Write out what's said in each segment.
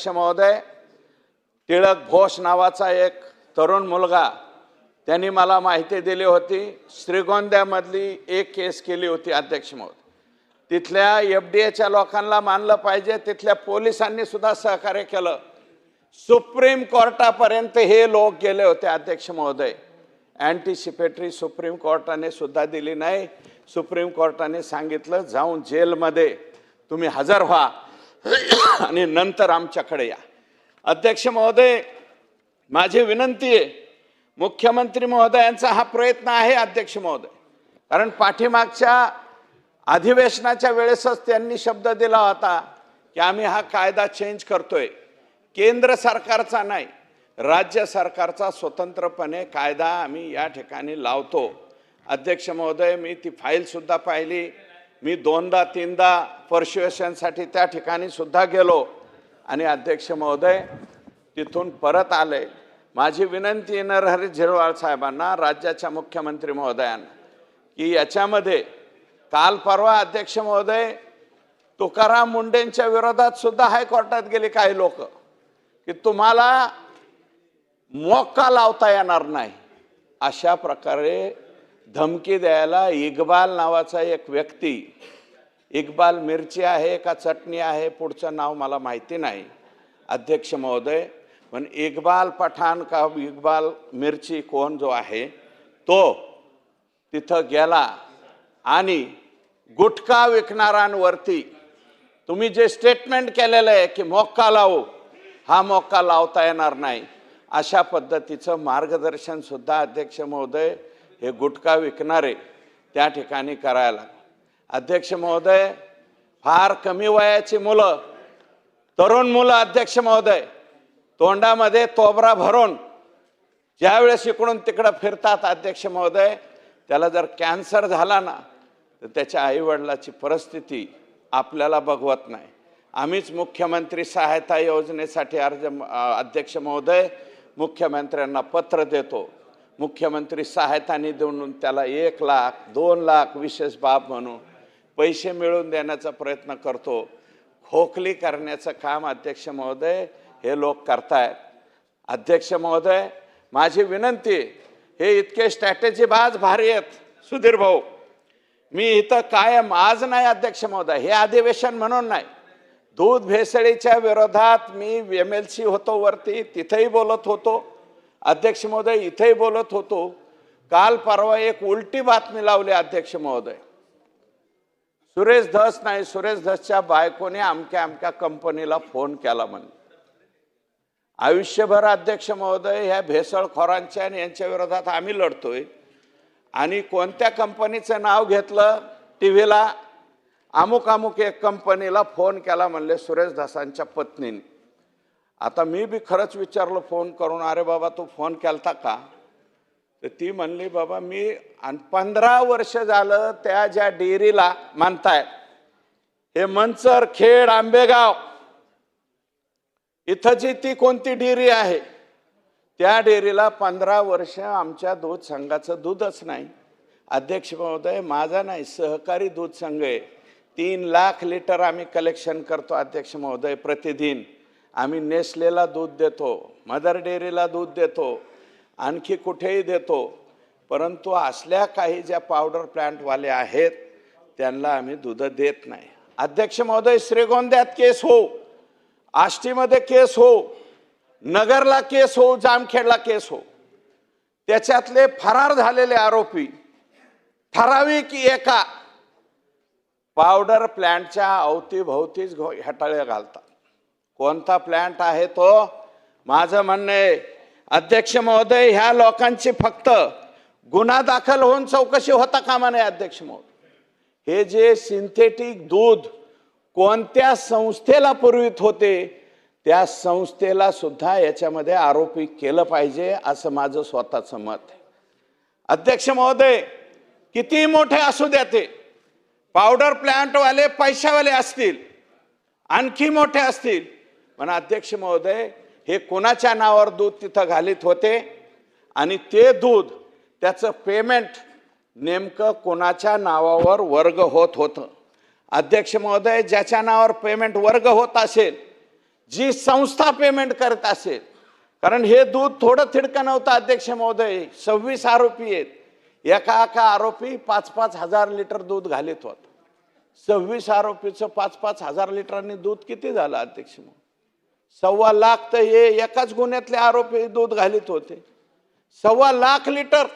अध्यक्ष महोदय, टिळक घोष नावाचा एक तरुण मुलगा, त्यांनी मला माहिती दिली होती, श्रीगोंद्यामधली एक केस केली होती अध्यक्ष महोदय. तिथल्या एफडीएच्या लोकांना मानलं पाहिजे, तिथल्या पोलिसांनी सुद्धा सहकार्य केलं. सुप्रीम कोर्टापर्यंत हे लोक गेले होते अध्यक्ष महोदय. अँटिसिपेटरी सुप्रीम कोर्टाने सुद्धा दिली नाही. सुप्रीम कोर्टाने सांगितलं जाऊन जेलमध्ये तुम्ही हजर व्हा आणि नंतर आमच्याकडे या. अध्यक्ष महोदय, माझी विनंती आहे, मुख्यमंत्री महोदयांचा हा प्रयत्न आहे अध्यक्ष महोदय, कारण पाठीमागच्या अधिवेशनाच्या वेळेसच त्यांनी शब्द दिला होता की आम्ही हा कायदा चेंज करतोय. केंद्र सरकारचा नाही, राज्य सरकारचा स्वतंत्रपणे कायदा आम्ही या ठिकाणी लावतो. अध्यक्ष महोदय, मी ती फाईल सुद्धा पाहिली. मी 2दा 3दा पर्स्युएशनसाठी त्या ठिकाणी सुद्धा गेलो आणि अध्यक्ष महोदय तिथून परत आले. माझी विनंती नरहरी झिरवाळ साहेबांना, राज्याच्या मुख्यमंत्री महोदयांना, की याच्यामध्ये काल परवा अध्यक्ष महोदय तुकाराम मुंडेंच्या विरोधात सुद्धा हायकोर्टात गेले काही लोक की तुम्हाला मोक्का लावता येणार नाही, अशा प्रकारे धमकी द्यायला इक्बाल नावाचा एक व्यक्ती, इक्बाल मिरची आहे का चटणी आहे पुढचं नाव मला माहिती नाही अध्यक्ष महोदय, पण इक्बाल पठाण का इक्बाल मिरची कोण जो आहे तो तिथं गेला आणि गुटखा विकणाऱ्यांवरती तुम्ही जे स्टेटमेंट केलेलं आहे की मोक्का लावू, हा मोक्का लावता येणार नाही, अशा पद्धतीचं मार्गदर्शन सुद्धा अध्यक्ष महोदय हे गुटखा विकणारे त्या ठिकाणी करायला. अध्यक्ष महोदय, फार कमी वयाची मुलं, तरुण मुलं अध्यक्ष महोदय, तोंडामध्ये तोबरा भरून ज्यावेळेस इकडून तिकडं फिरतात अध्यक्ष महोदय, त्याला जर कॅन्सर झाला ना तर त्याच्या आईवडिलाची परिस्थिती आपल्याला बघवत नाही. आम्हीच मुख्यमंत्री सहायता योजनेसाठी अध्यक्ष महोदय मुख्यमंत्र्यांना पत्र देतो. मुख्यमंत्री सहायता निधी देऊन त्याला 1 लाख 2 लाख विशेष बाब म्हणून पैसे मिळवून देण्याचा प्रयत्न करतो. खोखली करण्याचं काम अध्यक्ष महोदय हे लोक करतायत. अध्यक्ष महोदय, माझी विनंती, हे इतके स्ट्रॅटेजीबाज भारी आहेत सुधीर भाऊ. मी इथं कायम, आज नाही अध्यक्ष महोदय, हे अधिवेशन म्हणून नाही, दूध भेसळीच्या विरोधात मी MLC होतो वरती, तिथेही बोलत होतो अध्यक्ष महोदय, इथेही बोलत होतो. काल परवा एक उलटी बातमी लावली अध्यक्ष महोदय. सुरेश धस नाही, सुरेश धसच्या बायकोने अमक्या कंपनीला फोन केला म्हणे. आयुष्यभर अध्यक्ष महोदय ह्या भेसळखोरांच्या आणि यांच्या विरोधात आम्ही लढतोय आणि कोणत्या कंपनीचं नाव घेतलं टीव्हीला, अमुक एक कंपनीला फोन केला म्हणले सुरेश धसांच्या पत्नीने. आता मी बी खरंच विचारलं फोन करून, अरे बाबा तू फोन केलता का? तर ती म्हणली, बाबा मी 15 वर्ष झालं त्या ज्या डेअरीला मानताय, हे मंचर, खेड, आंबेगाव इथं जी ती कोणती डेअरी आहे, त्या डेअरीला 15 वर्ष आमच्या दूध संघाचं दूधच नाही. अध्यक्ष महोदय, माझा नाही, सहकारी दूध संघ आहे. 3 लाख लिटर आम्ही कलेक्शन करतो अध्यक्ष महोदय प्रतिदिन. आम्ही नेसलेला दूध देतो, मदर डेअरीला दूध देतो, आणखी कुठेही देतो, परंतु असल्या काही ज्या पावडर प्लांटवाले आहेत त्यांना आम्ही दूध देत नाही. अध्यक्ष महोदय, श्रीगोंद्यात केस हो, आष्टीमध्ये केस हो, नगरला केस हो, जामखेडला केस हो, त्याच्यातले फरार झालेले आरोपी ठराविक एका पावडर प्लांटच्या अवतीभोवतीच हटाळे घालतात. कोणता प्लांट आहे तो? माझं म्हणणं आहे अध्यक्ष महोदय, ह्या लोकांची फक्त गुन्हा दाखल होऊन चौकशी होता कामा नये अध्यक्ष महोदय. हे जे सिंथेटिक दूध कोणत्या संस्थेला पुरवित होते, त्या संस्थेला सुद्धा याच्यामध्ये आरोपी केलं पाहिजे, असं माझं स्वतःचं मत आहे. अध्यक्ष महोदय, किती मोठे असू द्या ते पावडर प्लांटवाले, पैशावाले असतील, आणखी मोठे असतील, पण अध्यक्ष महोदय हे कोणाच्या नावावर दूध तिथं घालीत होते आणि ते दूध त्याचं पेमेंट नेमकं कोणाच्या नावावर वर्ग होत होतं? अध्यक्ष महोदय, ज्याच्या नावावर पेमेंट वर्ग होत असेल, जी संस्था पेमेंट करत असेल, कारण हे दूध थोडं थिडकं नव्हतं अध्यक्ष महोदय, 26 आरोपी आहेत, एका आरोपी 5-5 हजार लिटर दूध घालीत होता. 26 आरोपीचं 5-5 हजार लिटरांनी दूध किती झालं अध्यक्ष महोदय? 1.25 लाख तर हे एकाच गुन्ह्यातले आरोपी दूध घालीत होते. 1.25 लाख लिटर.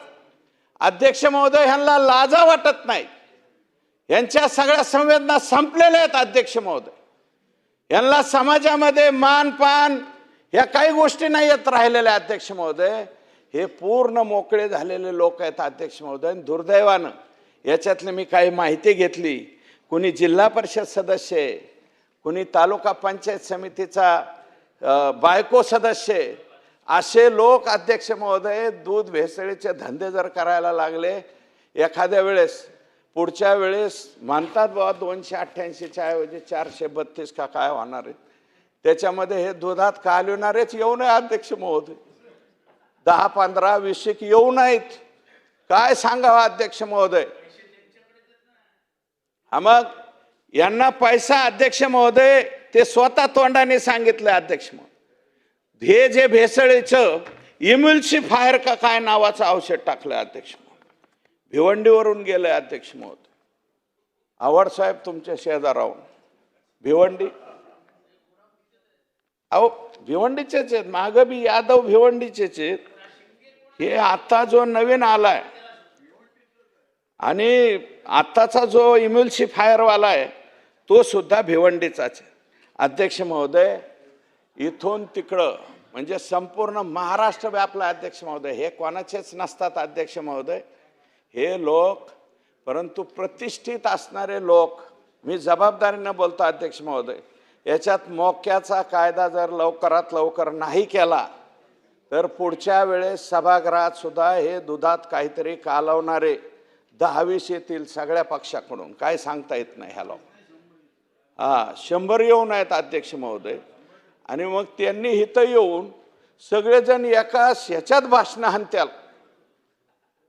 अध्यक्ष महोदय, ह्यांना लाजा वाटत नाही. यांच्या सगळ्या संवेदना संपलेल्या आहेत अध्यक्ष महोदय. यांना समाजामध्ये मानपान या काही गोष्टी नाही येत राहिलेल्या अध्यक्ष महोदय. हे पूर्ण मोकळे झालेले लोक आहेत अध्यक्ष महोदय. दुर्दैवानं याच्यातले मी काही माहिती घेतली. कुणी जिल्हा परिषद सदस्य आहे, कुणी तालुका पंचायत समितीचा बायको सदस्य आहे. असे लोक अध्यक्ष महोदय दूध भेसळीचे धंदे जर करायला लागले, एखाद्या वेळेस पुढच्या वेळेस म्हणतात बाबा 288च्या ऐवजी 432 का काय होणार आहे, त्याच्यामध्ये हे दुधात कालविणारेच येऊ नये अध्यक्ष महोदय. 10, 15, 20 येऊ नाहीत. काय सांगावं अध्यक्ष महोदय. हा मग यांना पैसा अध्यक्ष महोदय ते स्वतः तोंडाने सांगितलं अध्यक्ष महोदय. हे जे भेसळीचं इम्युल्सिफायर का काय नावाचं औषध टाकलं अध्यक्ष महोदय, भिवंडीवरून गेलंय अध्यक्ष महोदय. आवड साहेब तुमच्या शेजारावून भिवंडी, अहो भिवंडीचेच आहेत, माग बी यादव भिवंडीचेच आहेत. हे आता जो नवीन आलाय आणि आताचा जो इम्युल्सिफायरवाला आहे तो सुद्धा भिवंडीचाच आहे अध्यक्ष महोदय. इथून तिकडं म्हणजे संपूर्ण महाराष्ट्र व्यापला अध्यक्ष महोदय. हे कोणाचेच नसतात अध्यक्ष महोदय हे लोक, परंतु प्रतिष्ठित असणारे लोक. मी जबाबदारीनं बोलतो अध्यक्ष महोदय. याच्यात मोक्याचा कायदा जर लवकरात लवकर नाही केला तर पुढच्या वेळेस सभागृहात सुद्धा हे दुधात काहीतरी कालवणारे 10-20 येतील सगळ्या पक्षाकडून. काय सांगता येत नाही ह्याला. 100 येऊन आहेत अध्यक्ष महोदय. आणि मग त्यांनी इथं येऊन सगळेजण एकाच ह्याच्यात भाषणं हाणत्याल.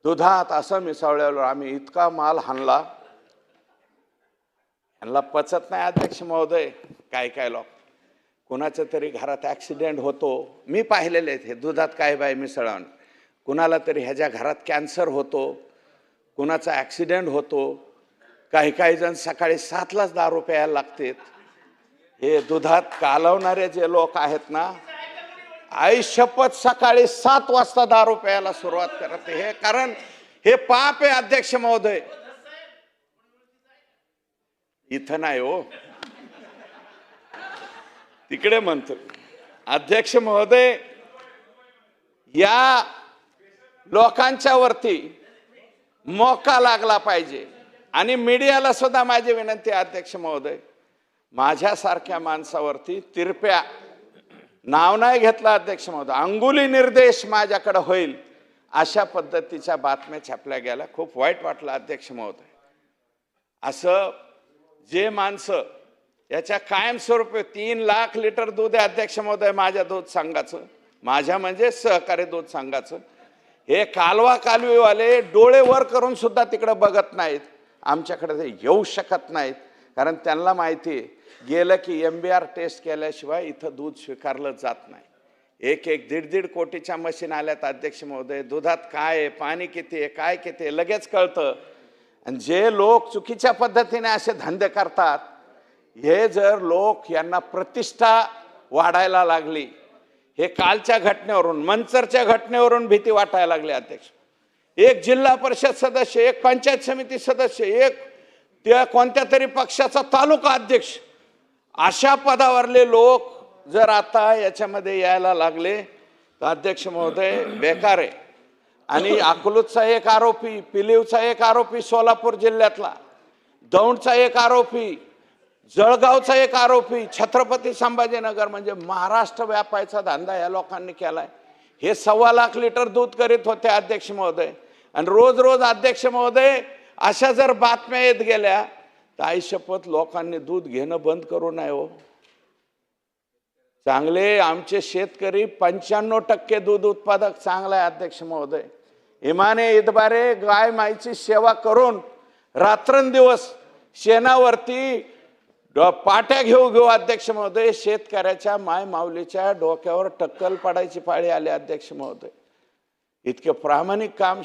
दुधात असं मिसळल्यावर आम्ही इतका माल हाणला, यांना पचत नाही अध्यक्ष महोदय. काय काय लोक कुणाच्या तरी घरात ॲक्सिडेंट होतो, मी पाहिलेले आहेत हे दुधात काय बाय मिसळून. कुणाला तरी ह्याच्या घरात कॅन्सर होतो, कुणाचा ॲक्सिडेंट होतो. काही जण सकाळी 7लाच दारू प्यायला लागतात. हे दुधात कालवणारे जे लोक आहेत ना, आई शपथ सकाळी 7 वाजता दारू प्यायला सुरुवात करते. हे कारण हे पाप आहे अध्यक्ष महोदय. इथं नाही हो, तिकडे म्हणतो अध्यक्ष महोदय. या लोकांच्या वरती मोका लागला पाहिजे. आणि मीडियाला सुद्धा माझी विनंती अध्यक्ष महोदय, माझ्यासारख्या माणसावरती तिरप्या नाव नाही घेतला अध्यक्ष महोदय, अंगुली निर्देश माझ्याकडे होईल अशा पद्धतीच्या बातम्या छापल्या गेल्या. खूप वाईट वाटलं अध्यक्ष महोदय. असं जे माणसं याच्या कायमस्वरूपी 3 लाख लिटर दूध आहे अध्यक्ष महोदय माझ्या दूध संघाचं, माझ्या म्हणजे सहकारी दूध संघाचं. हे कालवाकालवीवाले डोळे वर करून सुद्धा तिकडे बघत नाहीत. आमच्याकडे ते येऊ शकत नाहीत, कारण त्यांना माहिती आहे गेलं की MBR टेस्ट केल्याशिवाय इथं दूध स्वीकारलं जात नाही. 1-1.5 कोटीच्या मशीन आल्यात अध्यक्ष महोदय. दुधात काय आहे, पाणी किती आहे, काय किती आहे लगेच कळतं. आणि जे लोक चुकीच्या पद्धतीने असे धंदे करतात, हे जर लोक यांना प्रतिष्ठा वाढायला लागली, हे कालच्या घटनेवरून मंचरच्या घटनेवरून भीती वाटायला लागली अध्यक्ष. एक जिल्हा परिषद सदस्य, एक पंचायत समिती सदस्य, एक त्या कोणत्या तरी पक्षाचा तालुका अध्यक्ष, अशा पदावरले लोक जर आता याच्यामध्ये यायला लागले तर अध्यक्ष महोदय बेकार आहे. आणि अकलूजचा एक आरोपी, पिलीवचा एक आरोपी सोलापूर जिल्ह्यातला, दौंडचा एक आरोपी, जळगावचा एक आरोपी, छत्रपती संभाजीनगर, म्हणजे महाराष्ट्र व्यापायचा धंदा या लोकांनी केलाय. हे 1.25 लाख लिटर दूध करीत होते अध्यक्ष महोदय. आणि रोज रोज अध्यक्ष महोदय अशा जर बातम्या येत गेल्या तर आई शपथ लोकांनी दूध घेणं बंद करू नये हो. चांगले आमचे शेतकरी 95% दूध उत्पादक चांगला आहे अध्यक्ष महोदय. इमाने इतबारे गाय माईची सेवा करून रात्रंदिवस शेणावरती पाट्या घेऊ घेऊ अध्यक्ष महोदय शेतकऱ्याच्या माय माऊलीच्या डोक्यावर टक्कल पडायची पाळी आली अध्यक्ष महोदय. इतके प्रामाणिक काम